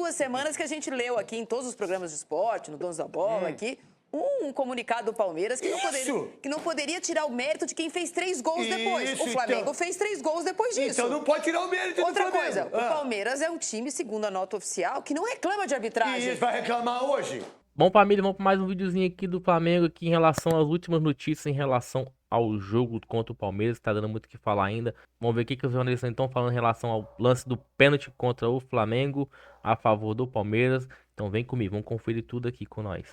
duas semanas que a gente leu aqui em todos os programas de esporte, no Donos da Bola, aqui, um comunicado do Palmeiras que não poderia tirar o mérito de quem fez 3 gols depois. O Flamengo fez 3 gols depois disso. Então não pode tirar o mérito do Flamengo. Outra coisa, o Palmeiras é um time, segundo a nota oficial, que não reclama de arbitragem. E vai reclamar hoje? Bom, família, vamos para mais um videozinho aqui do Flamengo aqui em relação às últimas notícias em relação ao jogo contra o Palmeiras, que tá dando muito o que falar ainda. Vamos ver o que os jornalistas estão falando em relação ao lance do pênalti contra o Flamengo a favor do Palmeiras. Então vem comigo, vamos conferir tudo aqui com nós.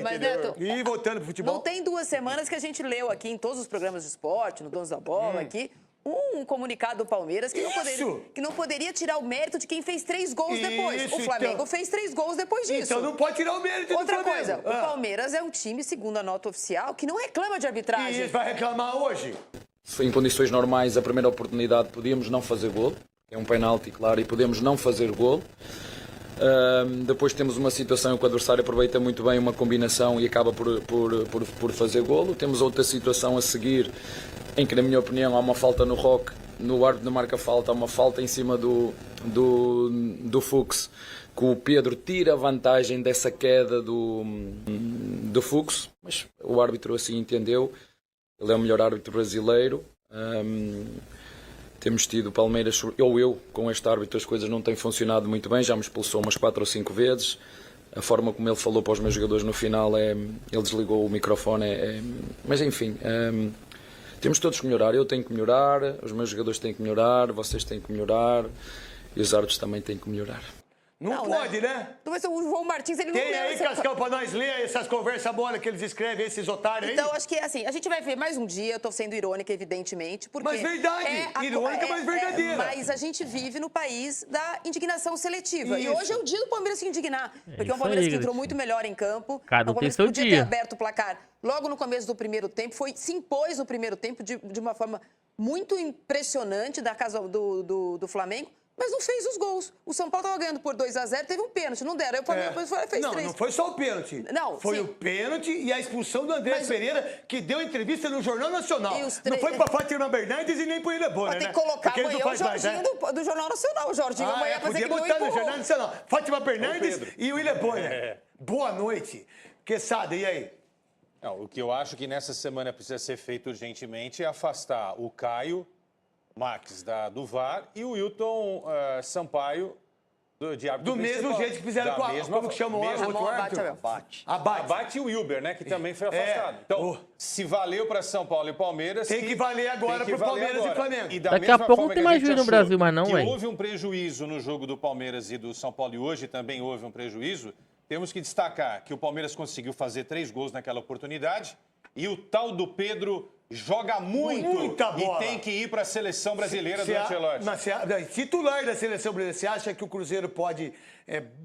Mas, Neto, E voltando pro futebol. não tem 2 semanas que a gente leu aqui em todos os programas de esporte, no Donos da Bola, aqui, um comunicado do Palmeiras que não poderia tirar o mérito de quem fez 3 gols depois. O Flamengo fez 3 gols depois disso. Então não pode tirar o mérito do Flamengo. Outra coisa, o Palmeiras é um time, segundo a nota oficial, que não reclama de arbitragem. E vai reclamar hoje? Em condições normais, a primeira oportunidade podíamos não fazer gol. É um penalti, claro, e podemos não fazer gol. Depois temos uma situação em que o adversário aproveita muito bem uma combinação e acaba por fazer golo. Temos outra situação a seguir em que, na minha opinião, há uma falta no Roque, no árbitro não marca falta, há uma falta em cima do Fux, que o Pedro tira vantagem dessa queda do Fux, mas o árbitro assim entendeu. Ele é o melhor árbitro brasileiro. Temos tido Palmeiras, ou eu, com este árbitro as coisas não têm funcionado muito bem, já me expulsou umas 4 ou 5 vezes. A forma como ele falou para os meus jogadores no final, ele desligou o microfone, mas enfim, temos todos que melhorar. Eu tenho que melhorar, os meus jogadores têm que melhorar, vocês têm que melhorar e os árbitros também têm que melhorar. Não pode, né? Mas o João Martins, ele não Tem aí, Cascão, pra nós ler essas conversas bolas que eles escrevem, esses otários aí? Então, acho que assim, a gente vai ver mais um dia, eu tô sendo irônica, evidentemente, porque... Mas verdade, irônica, mas verdadeira. Mas a gente vive no país da indignação seletiva. E hoje é o dia do Palmeiras se indignar. Porque é um Palmeiras que entrou muito melhor em campo. Cada um tem seu dia. Podia ter aberto o placar logo no começo do primeiro tempo, se impôs no primeiro tempo de uma forma muito impressionante da casa do Flamengo. Mas não fez os gols. O São Paulo estava ganhando por 2-0, teve um pênalti, não deram. Aí o Flamengo fez 3. Não foi só o pênalti. Não, foi sim. o pênalti e a expulsão do André Pereira, que deu entrevista no Jornal Nacional. Não foi para Fátima Bernardes e nem para o Ilha Bona, né? Tem que colocar amanhã o Jorginho do Jornal Nacional. O Jorginho amanhã fazer que podia botar no Jornal Nacional. Fátima Bernardes e o Ilha Bona. Boa noite. Quesada, e aí? Não, o que eu acho que nessa semana precisa ser feito urgentemente é afastar o Caio Max do VAR e o Wilton Sampaio de árbitro do mesmo jeito que fizeram com a... Como que chama o outro árbitro? Abate e o Wilber, né? Que também foi afastado. Então, se valeu para São Paulo e Palmeiras... Tem que valer agora para o Palmeiras e Flamengo. E daqui a pouco não tem mais juiz no Brasil, mas não, velho. Houve um prejuízo no jogo do Palmeiras e do São Paulo e hoje também houve um prejuízo. Temos que destacar que o Palmeiras conseguiu fazer 3 gols naquela oportunidade e o tal do Pedro... joga muita bola. E tem que ir para a seleção brasileira do Ancelotti. Titular da seleção brasileira. Você acha que o Cruzeiro pode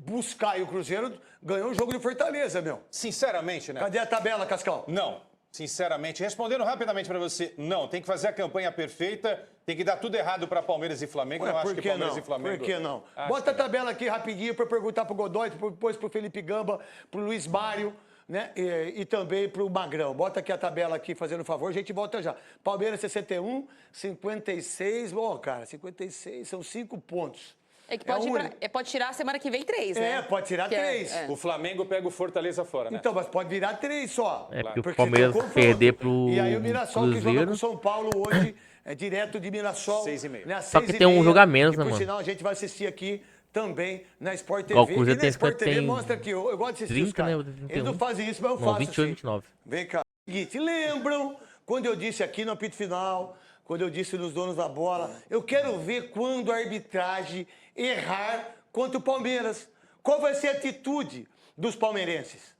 buscar? E o Cruzeiro ganhou o jogo de Fortaleza, meu. Sinceramente, né? Cadê a tabela, Cascão? Não. Sinceramente, respondendo rapidamente para você, não. Tem que fazer a campanha perfeita, tem que dar tudo errado para Palmeiras e Flamengo. Eu acho que Palmeiras e Flamengo... Por que não? Bota a tabela aqui rapidinho para perguntar para o Godoy, depois para o Felipe Gamba, para o Luiz Mário. Né? E também para o Magrão. Bota aqui a tabela aqui, fazendo favor. A gente volta já. Palmeiras 61, 56. Bom, cara, 56 são 5 pontos. É que pode tirar semana que vem 3, né? Pode tirar 3. O Flamengo pega o Fortaleza fora, né? Então, mas pode virar 3 só. Porque o Palmeiras perder pro E aí o Mirassol, Cruzeiro, que joga com o São Paulo hoje, é direto de Mirassol. 6h30. Né? Só que tem um jogo a menos, né, mano? Por mano? sinal, a gente vai assistir aqui também na Sport TV. O Cruzeiro e na Sport TV tem mostra aqui, eu gosto de assistir 30, os caras. né? Eles não fazem isso, mas eu faço 28, assim. 29. Vem cá. Seguinte, lembram quando eu disse aqui no apito final, quando eu disse nos donos da bola, eu quero ver quando a arbitragem errar contra o Palmeiras. Qual vai ser a atitude dos palmeirenses?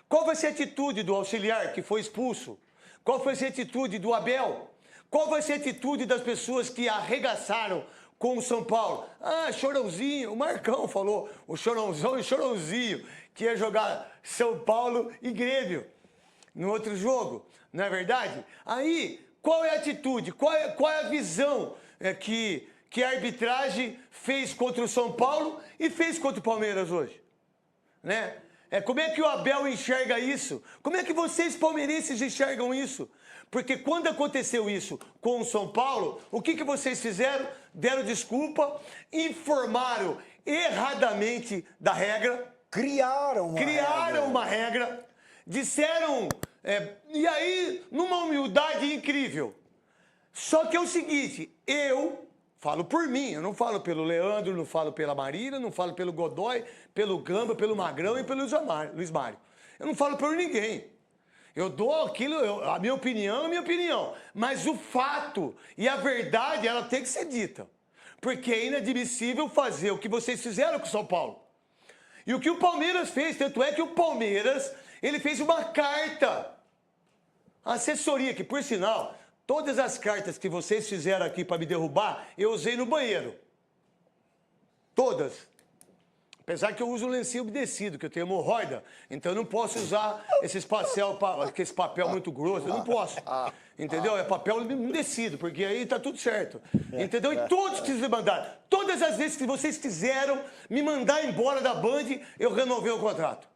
Qual vai ser a atitude do auxiliar que foi expulso? Qual vai ser a atitude do Abel? Qual vai ser a atitude das pessoas que arregaçaram com o São Paulo? Chorãozinho, o Marcão falou, o Chorãozão e o Chorãozinho, que ia jogar São Paulo e Grêmio no outro jogo, não é verdade? Aí, qual é a atitude, qual é a visão que a arbitragem fez contra o São Paulo e fez contra o Palmeiras hoje? Né? Como é que o Abel enxerga isso? Como é que vocês palmeirenses enxergam isso? Porque quando aconteceu isso com o São Paulo, o que vocês fizeram? Deram desculpa, informaram erradamente da regra. Criaram Uma regra, disseram, e aí, numa humildade incrível. Só que é o seguinte, eu falo por mim, eu não falo pelo Leandro, não falo pela Marília, não falo pelo Godoy, pelo Gamba, pelo Magrão e pelo Luiz Mário. Eu não falo por ninguém. Eu dou aquilo, a minha opinião. Mas o fato e a verdade, ela tem que ser dita. Porque é inadmissível fazer o que vocês fizeram com o São Paulo. E o que o Palmeiras fez, tanto é que o Palmeiras, ele fez uma carta. A assessoria, que por sinal, todas as cartas que vocês fizeram aqui para me derrubar, eu usei no banheiro. Todas. Apesar que eu uso um lencinho umedecido, que eu tenho hemorroida, então eu não posso usar esse papel muito grosso, eu não posso. Entendeu? É papel umedecido, porque aí tá tudo certo. Entendeu? E todos que vocês mandaram, todas as vezes que vocês quiseram me mandar embora da Band, eu renovei o contrato.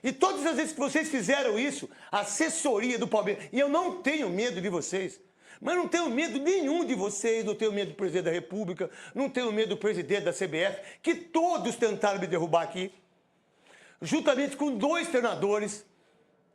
E todas as vezes que vocês fizeram isso, a assessoria do Palmeiras, e eu não tenho medo de vocês, mas não tenho medo nenhum de vocês, não tenho medo do presidente da República, não tenho medo do presidente da CBF, que todos tentaram me derrubar aqui, juntamente com 2 treinadores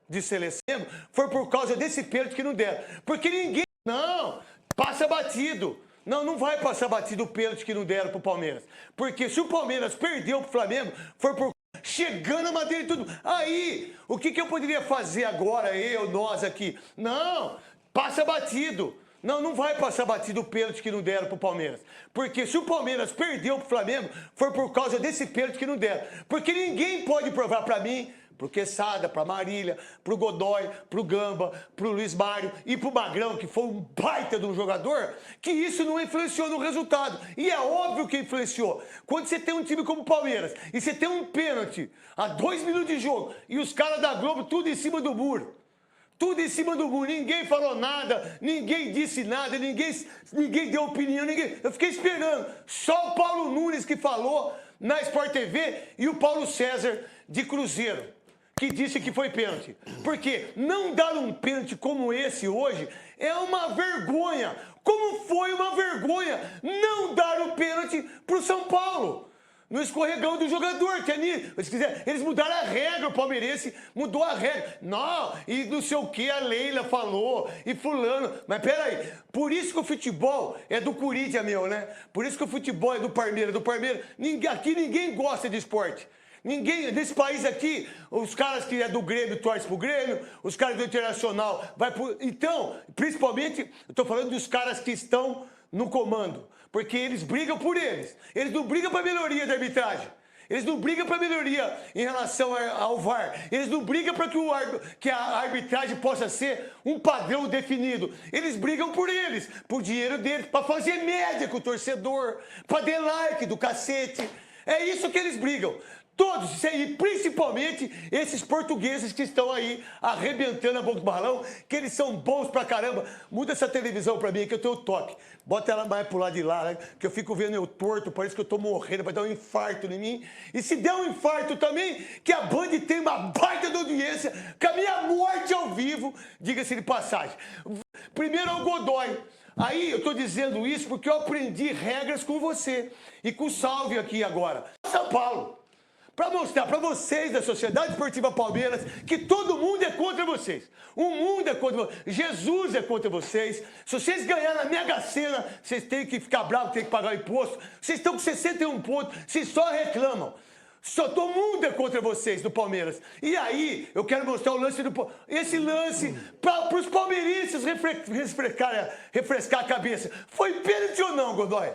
de seleção, foi por causa desse pênalti que não deram. Porque ninguém... Não, passa batido. Não vai passar batido o pênalti que não deram pro Palmeiras. Porque se o Palmeiras perdeu pro Flamengo, foi por... chegando a madeira e tudo. Aí, o que eu poderia fazer agora, nós aqui? Não, passa batido. Não vai passar batido o pênalti que não deram pro Palmeiras. Porque se o Palmeiras perdeu pro Flamengo, foi por causa desse pênalti que não deram. Porque ninguém pode provar pra mim, pro Quesada, pra Marília, pro Godoy, pro Gamba, pro Luiz Mário e pro Magrão, que foi um baita de um jogador, que isso não influenciou no resultado. E é óbvio que influenciou. Quando você tem um time como o Palmeiras e você tem um pênalti a 2 minutos de jogo e os caras da Globo tudo em cima do muro. Tudo em cima do muro, ninguém falou nada, ninguém disse nada, ninguém deu opinião, Eu fiquei esperando. Só o Paulo Nunes que falou na Sport TV e o Paulo César de Cruzeiro, que disse que foi pênalti. Porque não dar um pênalti como esse hoje é uma vergonha. Como foi uma vergonha não dar o pênalti pro São Paulo? No escorregão do jogador, que eles mudaram a regra, o palmeirense mudou a regra. Não, e não sei o que a Leila falou, e fulano. Mas peraí, por isso que o futebol é do Corinthians, né? Por isso que o futebol é do Palmeiras. Aqui ninguém gosta de esporte. Ninguém, nesse país aqui, os caras que é do Grêmio torcem pro Grêmio, os caras do Internacional vai pro... Então, principalmente, eu tô falando dos caras que estão no comando. Porque eles brigam por eles. Eles não brigam para melhoria da arbitragem. Eles não brigam para melhoria em relação ao VAR. Eles não brigam para que a arbitragem possa ser um padrão definido. Eles brigam por eles, por dinheiro deles, para fazer média com o torcedor, para dar like do cacete. É isso que eles brigam. Todos, e principalmente esses portugueses que estão aí arrebentando a boca do balão, que eles são bons pra caramba. Muda essa televisão pra mim, que eu tenho toque. Bota ela mais pro lado de lá, né? Que eu fico vendo eu torto, parece que eu tô morrendo, vai dar um infarto em mim. E se der um infarto também, que a Band tem uma baita de audiência, com a minha morte ao vivo, diga-se de passagem. Primeiro é o Godoy. Aí eu tô dizendo isso porque eu aprendi regras com você. E com o Salve aqui agora. São Paulo. Para mostrar para vocês da Sociedade Esportiva Palmeiras que todo mundo é contra vocês. O mundo é contra vocês. Jesus é contra vocês. Se vocês ganharem na Mega Sena, vocês têm que ficar bravos, têm que pagar imposto. Vocês estão com 61 pontos, vocês só reclamam. Todo mundo é contra vocês do Palmeiras. E aí, eu quero mostrar o lance esse lance para os palmeirenses refrescar a cabeça. Foi pênalti ou não, Godoy?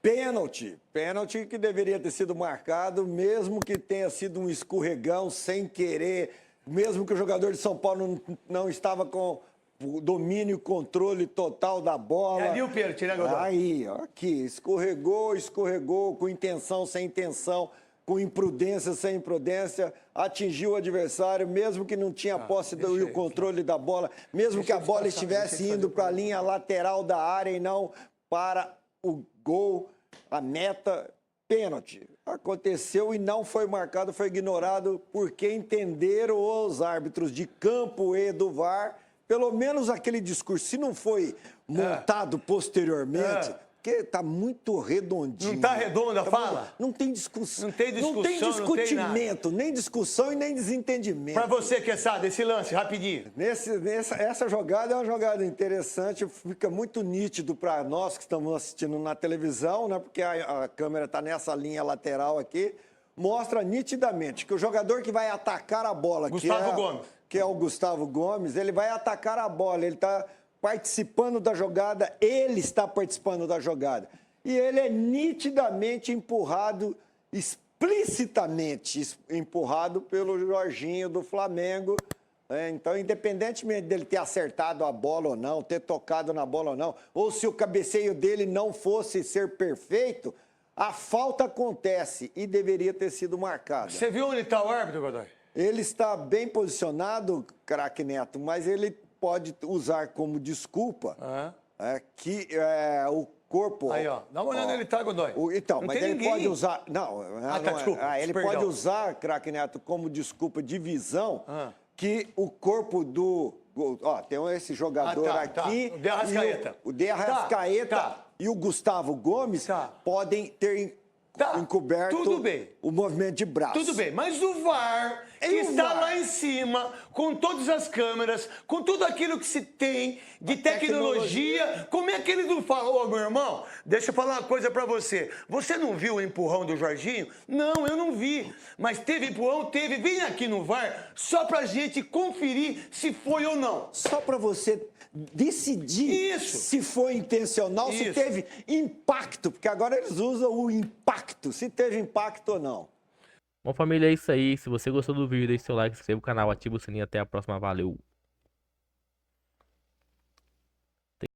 Pênalti que deveria ter sido marcado, mesmo que tenha sido um escorregão, sem querer, mesmo que o jogador de São Paulo não estava com o domínio e controle total da bola. Ali o pênalti, né, Godoy? Aí, ó, aqui, escorregou, com intenção, sem intenção, com imprudência, sem imprudência, atingiu o adversário, mesmo que não tinha posse e o controle da bola, mesmo que a bola estivesse indo para a linha lateral da área e não para o gol, a meta, pênalti. Aconteceu e não foi marcado, foi ignorado, porque entenderam os árbitros de campo e do VAR, pelo menos aquele discurso, se não foi montado posteriormente, Porque tá muito redondinho. Não tá redonda, Tá fala? muito- Não tem discussão. Não tem discussão, Não tem não tem discutimento, nem discussão e nem desentendimento. Pra você, Quesada, esse lance, rapidinho. Essa jogada é uma jogada interessante, fica muito nítido para nós que estamos assistindo na televisão, né? Porque a câmera está nessa linha lateral aqui, mostra nitidamente que o jogador que vai atacar a bola, Gustavo Gomes. que é o Gustavo Gomes, ele vai atacar a bola, ele está participando da jogada, ele está participando da jogada. E ele é nitidamente empurrado, explicitamente empurrado pelo Jorginho do Flamengo. Então, independentemente dele ter acertado a bola ou não, ter tocado na bola ou não, ou se o cabeceio dele não fosse ser perfeito, a falta acontece e deveria ter sido marcada. Você viu onde está o árbitro, Godoy? Ele está bem posicionado, craque Neto, mas ele pode usar como desculpa que o corpo... Aí, ó. Dá uma olhada nele, tá, Godoy? Então, Não mas tem ele ninguém. pode usar... Não, tá, desculpa, ele perdão. pode usar, craque Neto, como desculpa de visão que o corpo do... Ó, tem esse jogador tá. aqui... O De Arrascaeta. O De Arrascaeta Tá. e o Gustavo Gomes podem ter encoberto Tudo bem. o movimento de braço. Tudo bem, mas o VAR que está lá em cima, com todas as câmeras, com tudo aquilo que se tem de tecnologia, como é que ele não fala? Ô, meu irmão, deixa eu falar uma coisa pra você. Você não viu o empurrão do Jorginho? Não, eu não vi. Mas teve empurrão? Teve. Vem aqui no VAR só pra gente conferir se foi ou não. Só para você decidir se foi intencional, se teve impacto, porque agora eles usam o impacto, se teve impacto ou não. Bom, família, é isso aí. Se você gostou do vídeo, deixe seu like, se inscreva no canal, ativa o sininho. Até a próxima. Valeu!